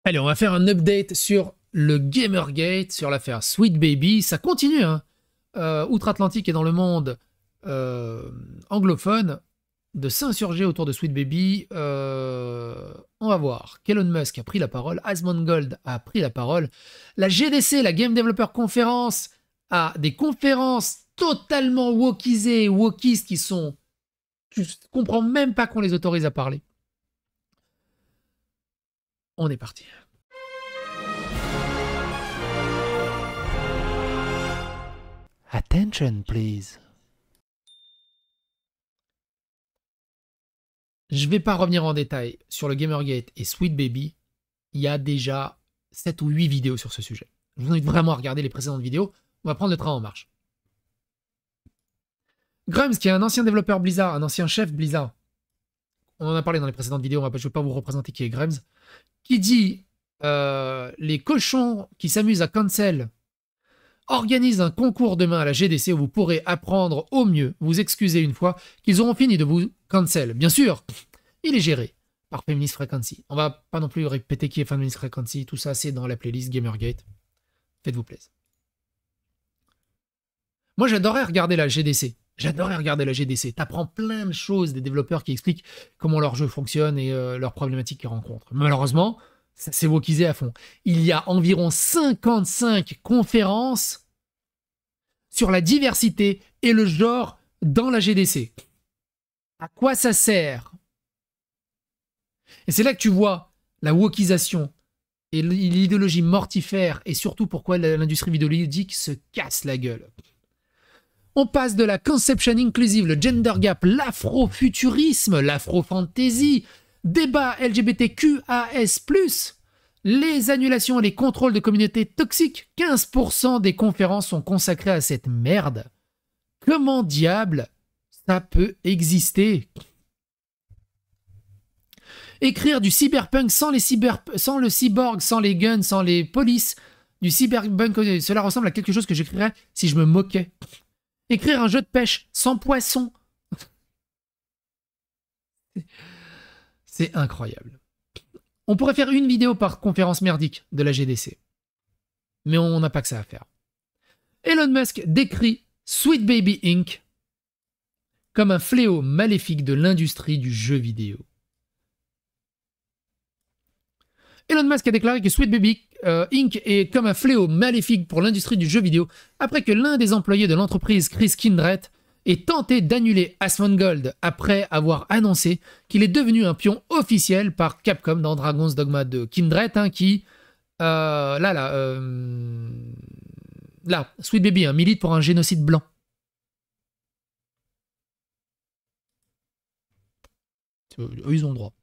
Allez, on va faire un update sur le Gamergate, sur l'affaire Sweet Baby. Ça continue, hein. Outre-Atlantique et dans le monde anglophone, de s'insurger autour de Sweet Baby. On va voir. Elon Musk a pris la parole. Asmongold a pris la parole. La GDC, la Game Developer Conference, a des conférences totalement wokisées, wokistes qui sont... Tu comprends même pas qu'on les autorise à parler. On est parti. Attention, please. Je vais pas revenir en détail sur le Gamergate et Sweet Baby. Il y a déjà 7 ou 8 vidéos sur ce sujet. Je vous invite vraiment à regarder les précédentes vidéos. On va prendre le train en marche. Grumps, qui est un ancien développeur Blizzard, un ancien chef Blizzard. On en a parlé dans les précédentes vidéos, je ne vais pas vous représenter qui est Grumps. Qui dit les cochons qui s'amusent à cancel organisent un concours demain à la GDC où vous pourrez apprendre au mieux, vous excuser une fois qu'ils auront fini de vous cancel. Bien sûr, il est géré par Feminist Frequency. On va pas non plus répéter qui est Feminist Frequency, tout ça c'est dans la playlist Gamergate. Faites-vous plaisir. Moi j'adorais regarder la GDC. J'adorais regarder la GDC. T'apprends plein de choses des développeurs qui expliquent comment leur jeu fonctionne et leurs problématiques qu'ils rencontrent. Malheureusement, ça s'est wokisé à fond. Il y a environ 55 conférences sur la diversité et le genre dans la GDC. À quoi ça sert? Et c'est là que tu vois la wokisation et l'idéologie mortifère et surtout pourquoi l'industrie vidéoludique se casse la gueule. On passe de la conception inclusive, le gender gap, l'afrofuturisme, l'afrofantasy, débat LGBTQAS+, les annulations et les contrôles de communautés toxiques. 15% des conférences sont consacrées à cette merde. Comment diable ça peut exister? Écrire du cyberpunk sans le cyborg, sans les guns, sans les polices, du cyberpunk, cela ressemble à quelque chose que j'écrirais si je me moquais. Écrire un jeu de pêche sans poisson. C'est incroyable. On pourrait faire une vidéo par conférence merdique de la GDC. Mais on n'a pas que ça à faire. Elon Musk décrit Sweet Baby Inc. comme un fléau maléfique de l'industrie du jeu vidéo. Elon Musk a déclaré que Sweet Baby Inc. est comme un fléau maléfique pour l'industrie du jeu vidéo après que l'un des employés de l'entreprise, Chris Kindred, ait tenté d'annuler Asmongold après avoir annoncé qu'il est devenu un pion officiel par Capcom dans Dragon's Dogma 2. Kindred, hein, qui... Sweet Baby, milite pour un génocide blanc. Ils ont le droit.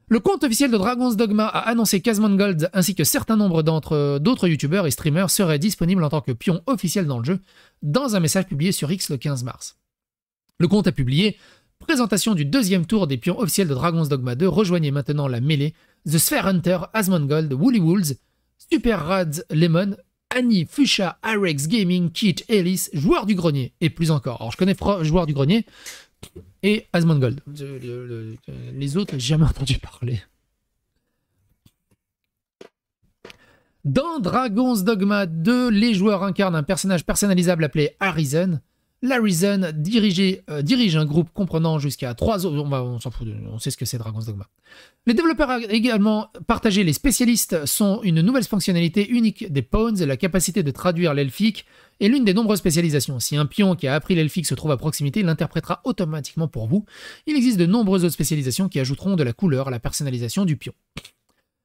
Le compte officiel de Dragon's Dogma a annoncé qu'Asmongold ainsi que certains nombres d'autres youtubeurs et streamers seraient disponibles en tant que pions officiels dans le jeu dans un message publié sur X le 15 mars. Le compte a publié « Présentation du deuxième tour des pions officiels de Dragon's Dogma 2, rejoignez maintenant la mêlée, The Sphere Hunter, Asmongold, Woolly Wolves, Super Rads Lemon, Annie, Fuchsia, Arex Gaming, Keith, Ellis, Joueur du Grenier et plus encore. » Alors je connais Joueur du Grenier et Asmongold. Les autres, j'ai jamais entendu parler. Dans Dragon's Dogma 2, les joueurs incarnent un personnage personnalisable appelé Arisen. L'Arisen dirige un groupe comprenant jusqu'à 3 autres... On s'en fout, on sait ce que c'est Dragon's Dogma. Les développeurs ont également partagé. Les spécialistes sont une nouvelle fonctionnalité unique des Pawns, la capacité de traduire l'elfique est l'une des nombreuses spécialisations. Si un pion qui a appris l'elfique se trouve à proximité, il l'interprétera automatiquement pour vous. Il existe de nombreuses autres spécialisations qui ajouteront de la couleur à la personnalisation du pion.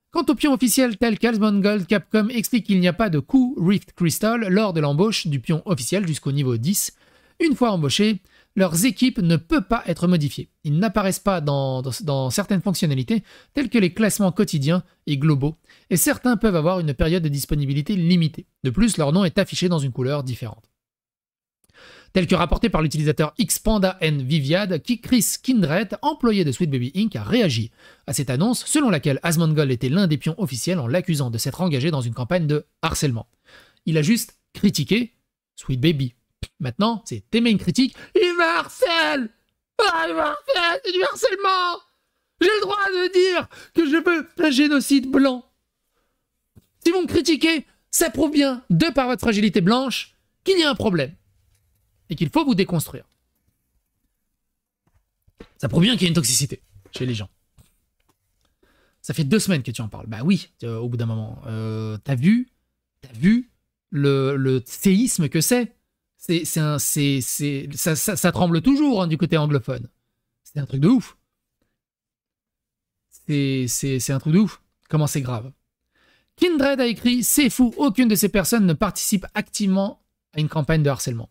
Quant aux pions officiels tels qu'Asmongold, Capcom explique qu'il n'y a pas de coût Rift Crystal lors de l'embauche du pion officiel jusqu'au niveau 10. Une fois embauchés, leurs équipes ne peuvent pas être modifiées. Ils n'apparaissent pas dans certaines fonctionnalités telles que les classements quotidiens et globaux, et certains peuvent avoir une période de disponibilité limitée. De plus, leur nom est affiché dans une couleur différente. Tel que rapporté par l'utilisateur Xpanda N Viviad, Chris Kindred, employé de Sweet Baby Inc., a réagi à cette annonce selon laquelle Asmongold était l'un des pions officiels en l'accusant de s'être engagé dans une campagne de harcèlement. Il a juste critiqué Sweet Baby. Maintenant, c'est t'aimer une critique. Il me harcèle! Ah, il me harcèle! C'est du harcèlement! J'ai le droit de dire que je veux un génocide blanc. Si vous me critiquez, ça prouve bien, de par votre fragilité blanche, qu'il y a un problème. Et qu'il faut vous déconstruire. Ça prouve bien qu'il y a une toxicité chez les gens. Ça fait 2 semaines que tu en parles. Bah oui, au bout d'un moment. T'as vu le séisme que c'est. Ça tremble toujours hein, du côté anglophone. C'est un truc de ouf. C'est un truc de ouf. Comment c'est grave. Kindred a écrit « C'est fou, aucune de ces personnes ne participe activement à une campagne de harcèlement. »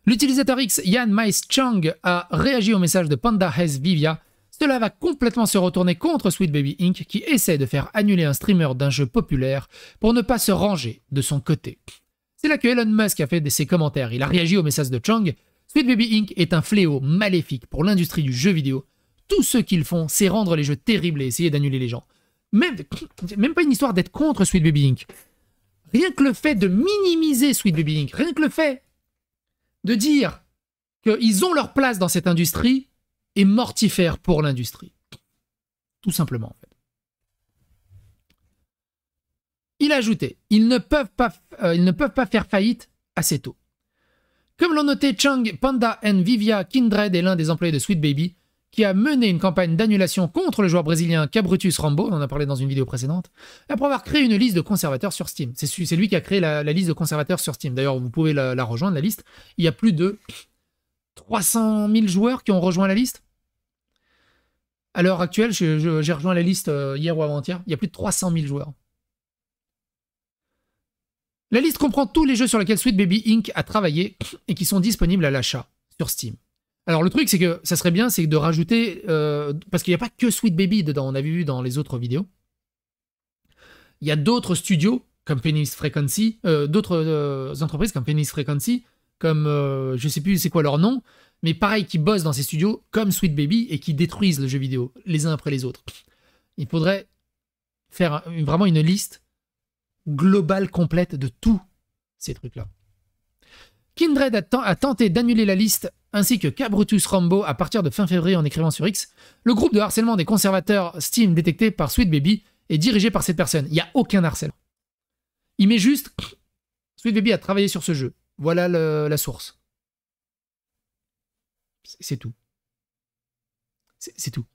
L'utilisateur X Yan Mais Chang a réagi au message de Panda Hez Vivia. Cela va complètement se retourner contre Sweet Baby Inc. Qui essaie de faire annuler un streamer d'un jeu populaire pour ne pas se ranger de son côté. C'est là que Elon Musk a fait ses commentaires. Il a réagi au message de Chang. Sweet Baby Inc. est un fléau maléfique pour l'industrie du jeu vidéo. Tout ce qu'ils font, c'est rendre les jeux terribles et essayer d'annuler les gens. Même pas une histoire d'être contre Sweet Baby Inc. Rien que le fait de minimiser Sweet Baby Inc., rien que le fait de dire qu'ils ont leur place dans cette industrie est mortifère pour l'industrie. Tout simplement, en fait. Il a ajouté, ils ne peuvent pas faire faillite assez tôt. Comme l'ont noté Chang, Panda and Vivia, Kindred est l'un des employés de Sweet Baby, qui a mené une campagne d'annulation contre le joueur brésilien Cabrutus Rambo, on en a parlé dans une vidéo précédente, après avoir créé une liste de conservateurs sur Steam. C'est lui qui a créé la liste de conservateurs sur Steam. D'ailleurs, vous pouvez la rejoindre, la liste. Il y a plus de 300 000 joueurs qui ont rejoint la liste. À l'heure actuelle, j'ai rejoint la liste hier ou avant-hier, il y a plus de 300 000 joueurs. La liste comprend tous les jeux sur lesquels Sweet Baby Inc. a travaillé et qui sont disponibles à l'achat sur Steam. Alors le truc, c'est que ça serait bien, c'est de rajouter... parce qu'il n'y a pas que Sweet Baby dedans, on avait vu dans les autres vidéos. Il y a d'autres studios, comme Phoenix Frequency, d'autres entreprises comme Phoenix Frequency, comme... je sais plus c'est quoi leur nom, mais pareil, qui bossent dans ces studios, comme Sweet Baby, et qui détruisent le jeu vidéo, les uns après les autres. Il faudrait faire vraiment une liste globale, complète de tous ces trucs-là. Kindred a tenté d'annuler la liste ainsi que Cabrutus Rambo à partir de fin février en écrivant sur X. Le groupe de harcèlement des conservateurs Steam détecté par Sweet Baby est dirigé par cette personne. Il n'y a aucun harcèlement. Il met juste Sweet Baby a travaillé sur ce jeu. Voilà la source. C'est tout. C'est tout.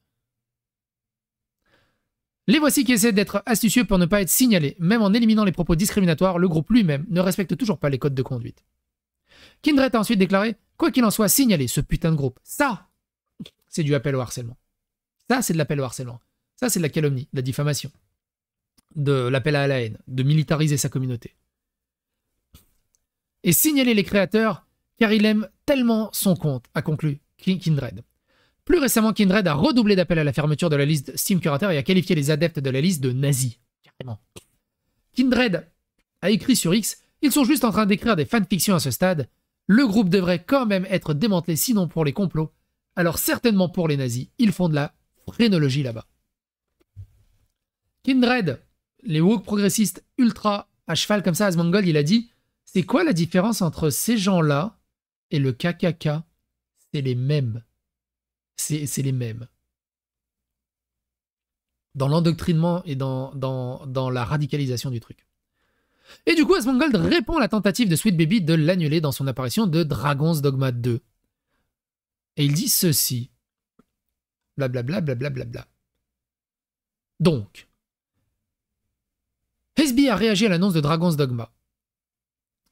Les voici qui essaient d'être astucieux pour ne pas être signalés. Même en éliminant les propos discriminatoires, le groupe lui-même ne respecte toujours pas les codes de conduite. Kindred a ensuite déclaré « Quoi qu'il en soit, signalez ce putain de groupe. Ça, c'est du appel au harcèlement. Ça, c'est de l'appel au harcèlement. Ça, c'est de la calomnie, de la diffamation, de l'appel à la haine, de militariser sa communauté. Et signaler les créateurs, car il aime tellement son compte, a conclu Kindred. Plus récemment, Kindred a redoublé d'appels à la fermeture de la liste Steam Curator et a qualifié les adeptes de la liste de nazis. Carrément. Kindred a écrit sur X « Ils sont juste en train d'écrire des fanfictions à ce stade. Le groupe devrait quand même être démantelé, sinon pour les complots. Alors certainement pour les nazis, ils font de la phrénologie là-bas. » Kindred, les woke progressistes ultra à cheval comme ça, Asmongold, il a dit « C'est quoi la différence entre ces gens-là et le KKK? C'est les mêmes. » C'est les mêmes. Dans l'endoctrinement et dans la radicalisation du truc. Et du coup, Asmongold répond à la tentative de Sweet Baby de l'annuler dans son apparition de Dragon's Dogma 2. Et il dit ceci. Blablabla, blablabla. Donc, Hesby a réagi à l'annonce de Dragon's Dogma.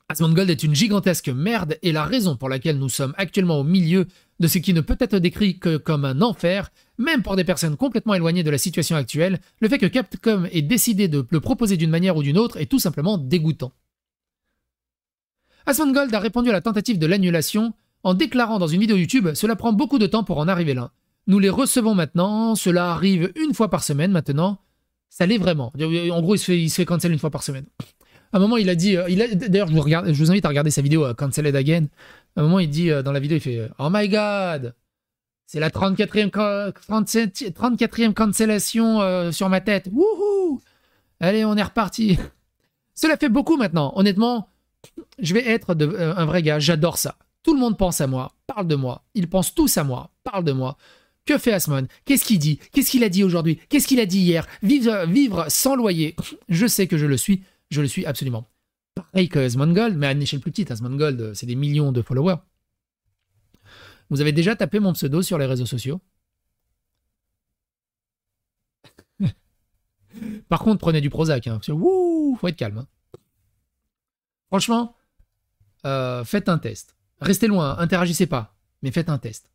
Asmongold est une gigantesque merde et la raison pour laquelle nous sommes actuellement au milieu de ce qui ne peut être décrit que comme un enfer, même pour des personnes complètement éloignées de la situation actuelle, le fait que Capcom ait décidé de le proposer d'une manière ou d'une autre est tout simplement dégoûtant. Asmongold a répondu à la tentative de l'annulation en déclarant dans une vidéo YouTube « Cela prend beaucoup de temps pour en arriver là. Nous les recevons maintenant, cela arrive une fois par semaine maintenant. Ça l'est vraiment. » En gros, il se fait cancel une fois par semaine. À un moment, il a dit... D'ailleurs, je vous invite à regarder sa vidéo « Cancelled Again ». À un moment, il dit dans la vidéo, il fait « Oh my God, c'est la 34e cancellation sur ma tête. Wouhou! Allez, on est reparti. » Cela fait beaucoup maintenant. Honnêtement, je vais être un vrai gars. J'adore ça. Tout le monde pense à moi, parle de moi. Ils pensent tous à moi, parle de moi. Que fait Asmon? Qu'est-ce qu'il dit? Qu'est-ce qu'il a dit aujourd'hui? Qu'est-ce qu'il a dit hier? Vivre sans loyer. Je sais que je le suis absolument. Pareil que Asmongold, mais à une échelle plus petite. Asmongold, c'est des millions de followers. Vous avez déjà tapé mon pseudo sur les réseaux sociaux? Par contre, prenez du Prozac. Hein, faut être calme. Hein. Franchement, faites un test. Restez loin, interagissez pas, mais faites un test.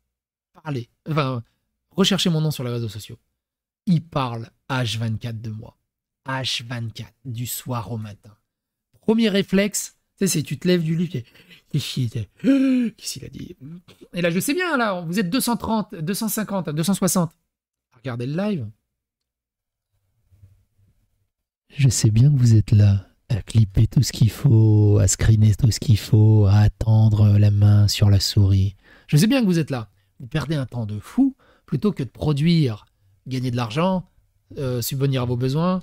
Parlez. Enfin, recherchez mon nom sur les réseaux sociaux. Il parle H24 de moi. H24, du soir au matin. Premier réflexe, c'est tu te lèves du lit, qu'est-ce qu'il a dit? Et là, je sais bien, là, vous êtes 230, 250, 260. Regardez le live. Je sais bien que vous êtes là, à clipper tout ce qu'il faut, à screener tout ce qu'il faut, à attendre la main sur la souris. Je sais bien que vous êtes là. Vous perdez un temps de fou plutôt que de produire, gagner de l'argent, subvenir à vos besoins,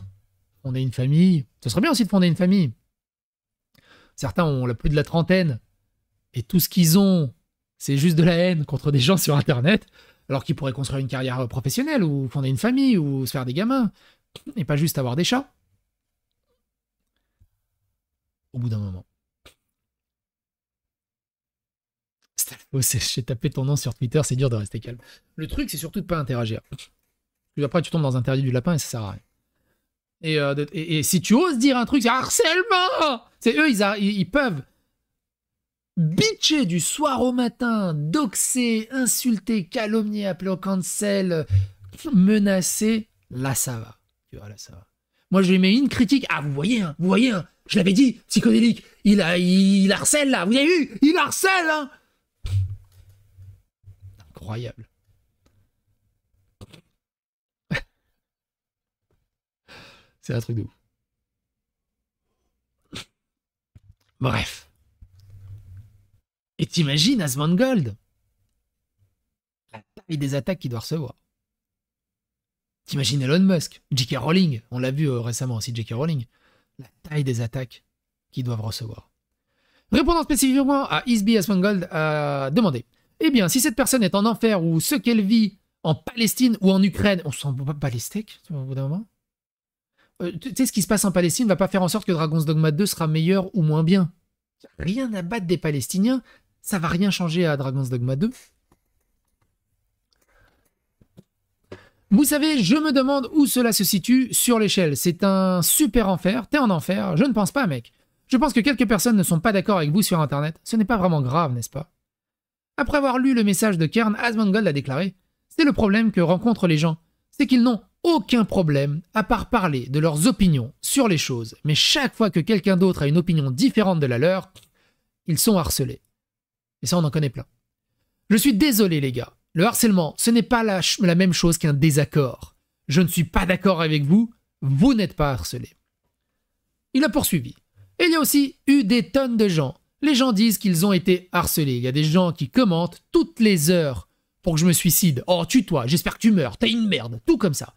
fonder une famille. Ce serait bien aussi de fonder une famille. Certains ont plus de la trentaine et tout ce qu'ils ont, c'est juste de la haine contre des gens sur Internet, alors qu'ils pourraient construire une carrière professionnelle ou fonder une famille ou se faire des gamins et pas juste avoir des chats. Au bout d'un moment. J'ai tapé ton nom sur Twitter, c'est dur de rester calme. Le truc, c'est surtout de pas interagir. Puis après, tu tombes dans interdit du lapin et ça sert à rien. Et si tu oses dire un truc, c'est harcèlement. C'est eux, ils peuvent bitcher du soir au matin, doxer, insulter, calomnier, appeler au cancel, menacer. Là, ça va. Tu vois, là, ça va. Moi, je lui mets une critique. Ah, vous voyez, je l'avais dit, psychodélique. Il harcèle, là. Vous avez vu? Il harcèle, hein. Incroyable. C'est un truc de ouf. Bref. Et t'imagines Asmongold? La taille des attaques qu'il doit recevoir. T'imagines Elon Musk, J.K. Rowling, on l'a vu récemment aussi, J.K. Rowling. La taille des attaques qu'ils doivent recevoir. Répondant spécifiquement à Isby Asmongold a demandé: eh bien, si cette personne est en enfer ou ce qu'elle vit en Palestine ou en Ukraine, on s'en bat pas les steaks, au bout d'un moment. Tu sais, ce qui se passe en Palestine va pas faire en sorte que Dragon's Dogma 2 sera meilleur ou moins bien. Rien à battre des Palestiniens, ça va rien changer à Dragon's Dogma 2. Vous savez, je me demande où cela se situe sur l'échelle. C'est un super enfer, t'es en enfer, je ne pense pas, mec. Je pense que quelques personnes ne sont pas d'accord avec vous sur Internet. Ce n'est pas vraiment grave, n'est-ce pas? Après avoir lu le message de Kern, Asmongold a déclaré: c'est le problème que rencontrent les gens, c'est qu'ils n'ont aucun problème à part parler de leurs opinions sur les choses, mais chaque fois que quelqu'un d'autre a une opinion différente de la leur, ils sont harcelés. Et ça, on en connaît plein. Je suis désolé, les gars. Le harcèlement, ce n'est pas la même chose qu'un désaccord. Je ne suis pas d'accord avec vous, vous n'êtes pas harcelé. Il a poursuivi. Et il y a aussi eu des tonnes de gens. Les gens disent qu'ils ont été harcelés. Il y a des gens qui commentent toutes les heures pour que je me suicide. Oh, tue-toi, j'espère que tu meurs, t'es une merde, tout comme ça.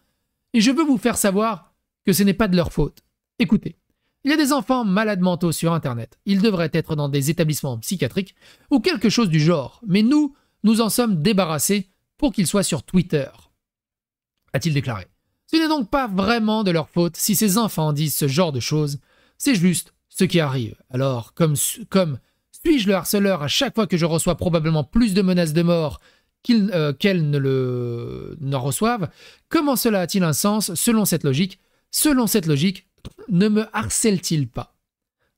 Et je veux vous faire savoir que ce n'est pas de leur faute. Écoutez, il y a des enfants malades mentaux sur Internet. Ils devraient être dans des établissements psychiatriques ou quelque chose du genre. Mais nous en sommes débarrassés pour qu'ils soient sur Twitter, a-t-il déclaré. Ce n'est donc pas vraiment de leur faute si ces enfants disent ce genre de choses. C'est juste ce qui arrive. Alors, comme suis-je le harceleur à chaque fois que je reçois probablement plus de menaces de mort qu'elles n'en reçoivent? Comment cela a-t-il un sens selon cette logique? Selon cette logique, ne me harcèle-t-il pas?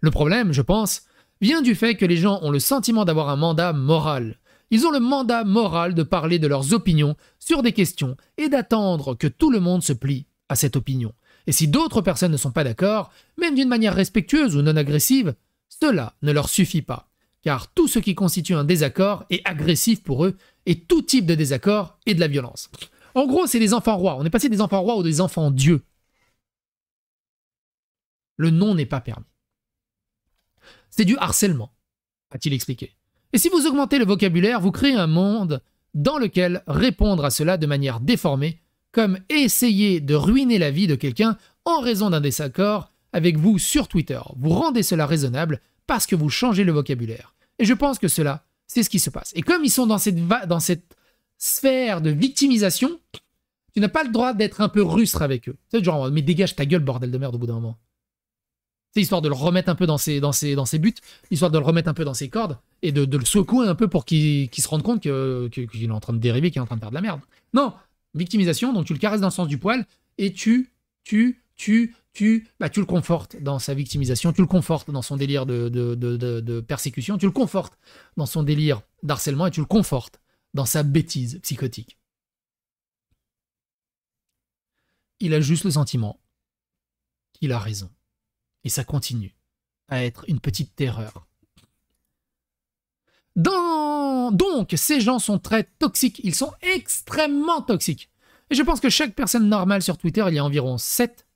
Le problème, je pense, vient du fait que les gens ont le sentiment d'avoir un mandat moral. Ils ont le mandat moral de parler de leurs opinions sur des questions et d'attendre que tout le monde se plie à cette opinion. Et si d'autres personnes ne sont pas d'accord, même d'une manière respectueuse ou non agressive, cela ne leur suffit pas. Car tout ce qui constitue un désaccord est agressif pour eux, et tout type de désaccord est de la violence. En gros, c'est des enfants rois. On est passé des enfants rois ou des enfants dieux. Le nom n'est pas permis. C'est du harcèlement, a-t-il expliqué. Et si vous augmentez le vocabulaire, vous créez un monde dans lequel répondre à cela de manière déformée, comme essayer de ruiner la vie de quelqu'un en raison d'un désaccord avec vous sur Twitter. Vous rendez cela raisonnable parce que vous changez le vocabulaire. Et je pense que cela, c'est ce qui se passe. Et comme ils sont dans cette sphère de victimisation, tu n'as pas le droit d'être un peu rustre avec eux. C'est genre, mais dégage ta gueule, bordel de merde, au bout d'un moment. C'est histoire de le remettre un peu dans ses buts, histoire de le remettre un peu dans ses cordes, et de le secouer un peu pour qu'il se rende compte qu'il est en train de dériver, qu'il est en train de faire de la merde. Non, victimisation, donc tu le caresses dans le sens du poil, et tu le confortes dans sa victimisation, tu le confortes dans son délire de persécution, tu le confortes dans son délire d'harcèlement, et tu le confortes dans sa bêtise psychotique. Il a juste le sentiment qu'il a raison. Et ça continue à être une petite terreur. Donc, ces gens sont très toxiques. Ils sont extrêmement toxiques. Et je pense que chaque personne normale sur Twitter, il y a environ 7,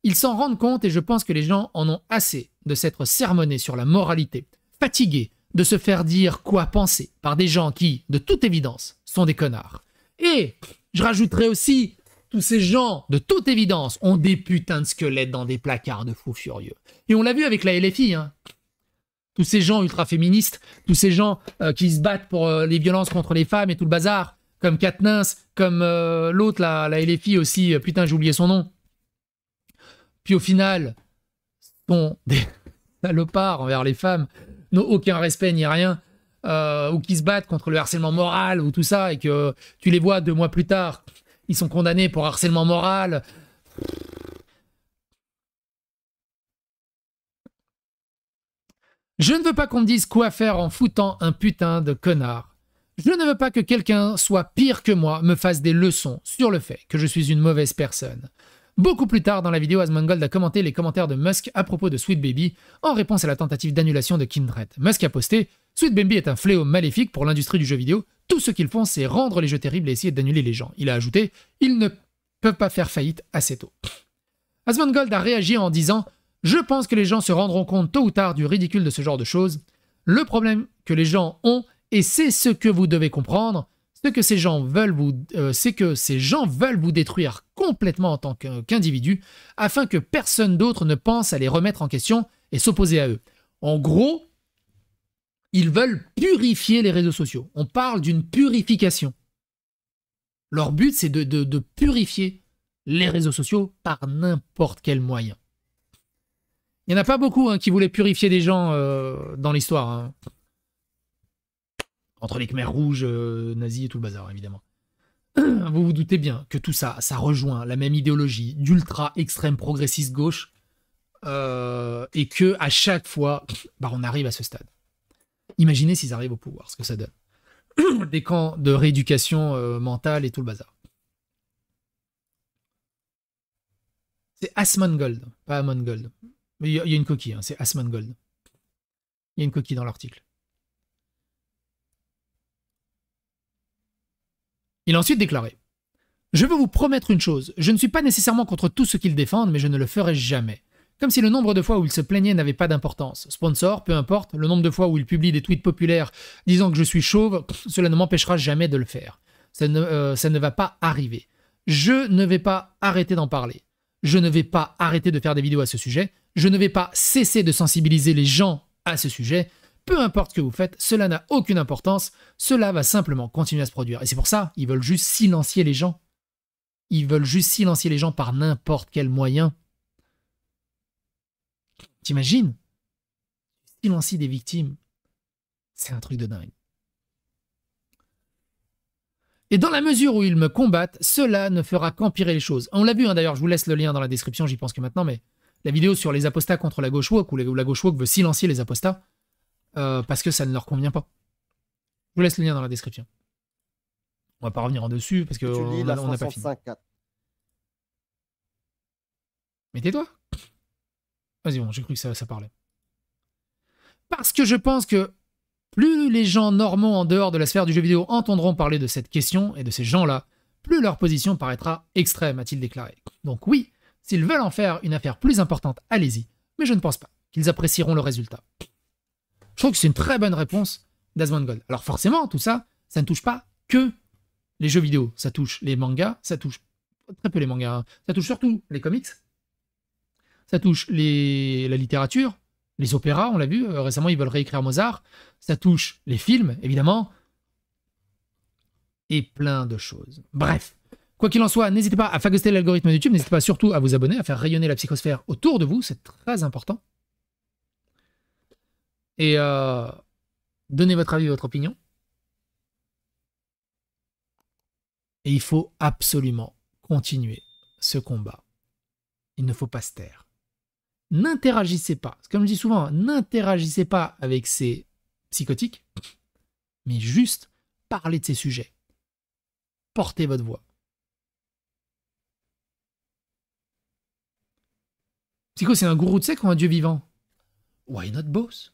ils s'en rendent compte et je pense que les gens en ont assez de s'être sermonnés sur la moralité, fatigués de se faire dire quoi penser par des gens qui, de toute évidence, sont des connards. Et je rajouterai aussi, tous ces gens, de toute évidence, ont des putains de squelettes dans des placards de fous furieux. Et on l'a vu avec la LFI, hein. Tous ces gens ultra-féministes, tous ces gens qui se battent pour les violences contre les femmes et tout le bazar, comme Katniss, comme l'autre, la LFI aussi, putain j'ai oublié son nom. Puis au final, sont des salopards envers les femmes, n'ont aucun respect ni rien, ou qui se battent contre le harcèlement moral ou tout ça, et que tu les vois 2 mois plus tard, ils sont condamnés pour harcèlement moral. Je ne veux pas qu'on me dise quoi faire en foutant un putain de connard. Je ne veux pas que quelqu'un soit pire que moi me fasse des leçons sur le fait que je suis une mauvaise personne. Beaucoup plus tard dans la vidéo, Asmongold a commenté les commentaires de Musk à propos de Sweet Baby en réponse à la tentative d'annulation de Kindred. Musk a posté « Sweet Baby est un fléau maléfique pour l'industrie du jeu vidéo. Tout ce qu'ils font, c'est rendre les jeux terribles et essayer d'annuler les gens. » Il a ajouté « Ils ne peuvent pas faire faillite assez tôt. » Asmongold a réagi en disant « Je pense que les gens se rendront compte tôt ou tard du ridicule de ce genre de choses. Le problème que les gens ont, et c'est ce que vous devez comprendre, c'est que ces gens veulent vous détruire complètement en tant qu'individu afin que personne d'autre ne pense à les remettre en question et s'opposer à eux. » En gros, ils veulent purifier les réseaux sociaux. On parle d'une purification. Leur but, c'est de purifier les réseaux sociaux par n'importe quel moyen. Il n'y en a pas beaucoup qui voulaient purifier des gens dans l'histoire. Hein. Entre les Khmers rouges, nazis et tout le bazar, évidemment. Vous vous doutez bien que tout ça, ça rejoint la même idéologie d'ultra-extrême progressiste gauche et que à chaque fois, on arrive à ce stade. Imaginez s'ils arrivent au pouvoir, ce que ça donne. Des camps de rééducation mentale et tout le bazar. C'est Asmongold, pas Amongold. Mais il y a une coquille, hein, c'est Asmongold. Il y a une coquille dans l'article. Il a ensuite déclaré « Je veux vous promettre une chose, je ne suis pas nécessairement contre tout ce qu'ils défendent, mais je ne le ferai jamais. Comme si le nombre de fois où ils se plaignaient n'avait pas d'importance. Sponsor, peu importe, le nombre de fois où ils publient des tweets populaires disant que je suis chauve, cela ne m'empêchera jamais de le faire. Ça ne va pas arriver. Je ne vais pas arrêter d'en parler. Je ne vais pas arrêter de faire des vidéos à ce sujet. Je ne vais pas cesser de sensibiliser les gens à ce sujet. Peu importe ce que vous faites, cela n'a aucune importance. Cela va simplement continuer à se produire. Et c'est pour ça, ils veulent juste silencier les gens. Ils veulent juste silencier les gens par n'importe quel moyen. T'imagines? Silencier des victimes. C'est un truc de dingue. Et dans la mesure où ils me combattent, cela ne fera qu'empirer les choses. On l'a vu, hein, d'ailleurs, je vous laisse le lien dans la description, j'y pense que maintenant, mais la vidéo sur les apostats contre la gauche woke, où la gauche woke veut silencier les apostats, parce que ça ne leur convient pas. Je vous laisse le lien dans la description. On va pas revenir en dessus, parce qu'on n'a pas fini. Mais tais-toi. Vas-y, bon, j'ai cru que ça parlait. Parce que je pense que plus les gens normaux en dehors de la sphère du jeu vidéo entendront parler de cette question et de ces gens-là, plus leur position paraîtra extrême, a-t-il déclaré. Donc oui, s'ils veulent en faire une affaire plus importante, allez-y, mais je ne pense pas qu'ils apprécieront le résultat. Je trouve que c'est une très bonne réponse d'Asmongold. Alors forcément, tout ça, ça ne touche pas que les jeux vidéo. Ça touche les mangas, ça touche très peu les mangas, hein. Ça touche surtout les comics, ça touche la littérature, les opéras, on l'a vu, récemment ils veulent réécrire Mozart, ça touche les films, évidemment, et plein de choses. Bref, quoi qu'il en soit, n'hésitez pas à phagoster l'algorithme de YouTube, n'hésitez pas surtout à vous abonner, à faire rayonner la psychosphère autour de vous, c'est très important. Et donnez votre avis, votre opinion. Et il faut absolument continuer ce combat. Il ne faut pas se taire. N'interagissez pas, comme je dis souvent, n'interagissez pas avec ces psychotiques, mais juste parlez de ces sujets. Portez votre voix. Psycho, c'est un gourou de sec ou un dieu vivant? Why not both?